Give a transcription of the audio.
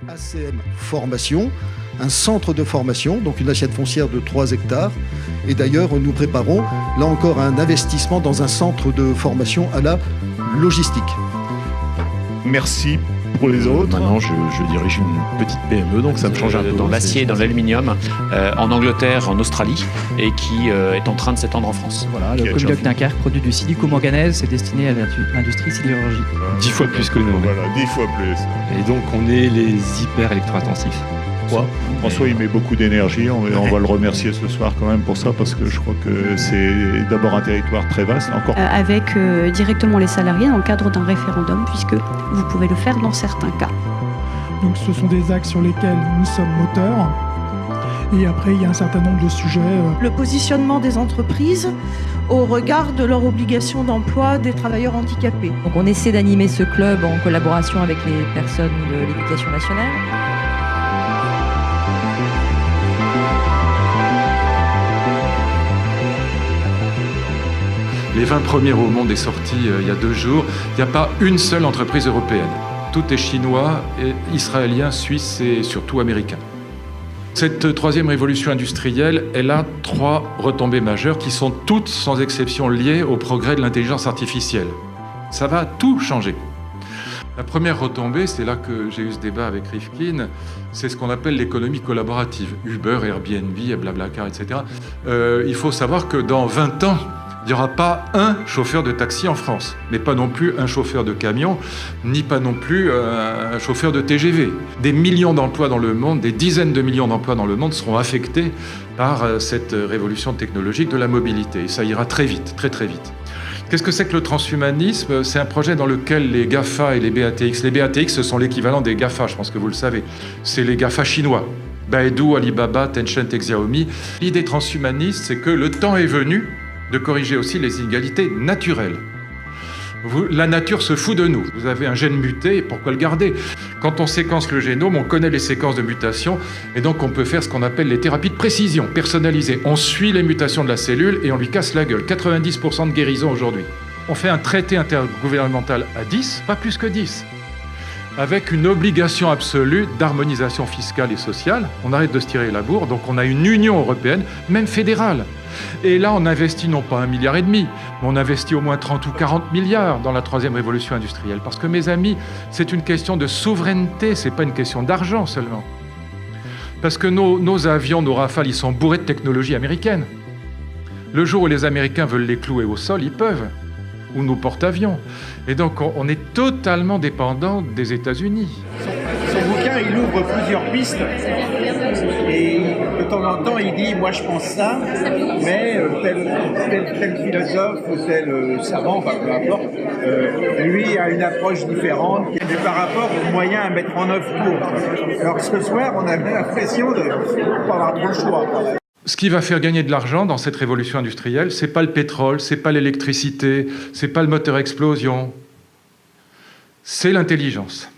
ACM Formation, un centre de formation, donc une assiette foncière de 3 hectares. Et d'ailleurs, nous préparons, là encore, un investissement dans un centre de formation à la logistique. Merci pour les autres. Maintenant, je dirige une petite PME, donc ça me change un peu. Dans l'acier et dans l'aluminium, en Angleterre, en Australie, et qui est en train de s'étendre en France. Voilà, le Comidoc Dunkerque produit du silico-manganèse, c'est destiné à l'industrie sidérurgique. 10 fois plus que nous. Voilà, 10 fois plus. Et donc, on est les hyper électro-intensifs. François, il met beaucoup d'énergie. On va le remercier ce soir quand même pour ça, parce que je crois que c'est d'abord un territoire très vaste. Avec directement les salariés dans le cadre d'un référendum, puisque vous pouvez le faire dans certains cas. Donc ce sont des axes sur lesquels nous sommes moteurs. Et après, il y a un certain nombre de sujets. Le positionnement des entreprises au regard de leur obligation d'emploi des travailleurs handicapés. Donc on essaie d'animer ce club en collaboration avec les personnes de l'Éducation nationale. Les 20 premiers au monde est sorti il y a 2 jours. Il n'y a pas une seule entreprise européenne. Tout est chinois, israélien, suisse et surtout américain. Cette 3e révolution industrielle, elle a 3 retombées majeures qui sont toutes, sans exception, liées au progrès de l'intelligence artificielle. Ça va tout changer. La première retombée, c'est là que j'ai eu ce débat avec Rifkin, c'est ce qu'on appelle l'économie collaborative. Uber, Airbnb, Blablacar, etc. Il faut savoir que dans 20 ans, il n'y aura pas un chauffeur de taxi en France, mais pas non plus un chauffeur de camion, ni pas non plus un chauffeur de TGV. Des millions d'emplois dans le monde, des dizaines de millions d'emplois dans le monde seront affectés par cette révolution technologique de la mobilité. Et ça ira très vite, très très vite. Qu'est-ce que c'est que le transhumanisme ? C'est un projet dans lequel les GAFA et les BATX, ce sont l'équivalent des GAFA, je pense que vous le savez. C'est les GAFA chinois. Baidu, Alibaba, Tencent et Xiaomi. L'idée transhumaniste, c'est que le temps est venu de corriger aussi les inégalités naturelles. La nature se fout de nous. Vous avez un gène muté, pourquoi le garder ? Quand on séquence le génome, on connaît les séquences de mutation, et donc on peut faire ce qu'on appelle les thérapies de précision, personnalisées. On suit les mutations de la cellule et on lui casse la gueule. 90% de guérison aujourd'hui. On fait un traité intergouvernemental à 10, pas plus que 10. Avec une obligation absolue d'harmonisation fiscale et sociale. On arrête de se tirer la bourre, donc on a une Union européenne, même fédérale. Et là, on investit non pas 1,5 milliard, mais on investit au moins 30 ou 40 milliards dans la 3e révolution industrielle. Parce que, mes amis, c'est une question de souveraineté, c'est pas une question d'argent seulement. Parce que nos avions, nos Rafales, ils sont bourrés de technologie américaine. Le jour où les Américains veulent les clouer au sol, ils peuvent. Ou nos porte-avions. Et donc, on est totalement dépendant des États-Unis. Son bouquin, il ouvre plusieurs pistes. Et de temps en temps, il dit « moi je pense ça, mais tel philosophe ou tel savant, enfin peu importe, lui a une approche différente mais par rapport aux moyens à mettre en œuvre pour. » Alors ce soir, on avait l'impression de ne pas avoir trop le choix. Ce qui va faire gagner de l'argent dans cette révolution industrielle, c'est pas le pétrole, c'est pas l'électricité, c'est pas le moteur à explosion, c'est l'intelligence.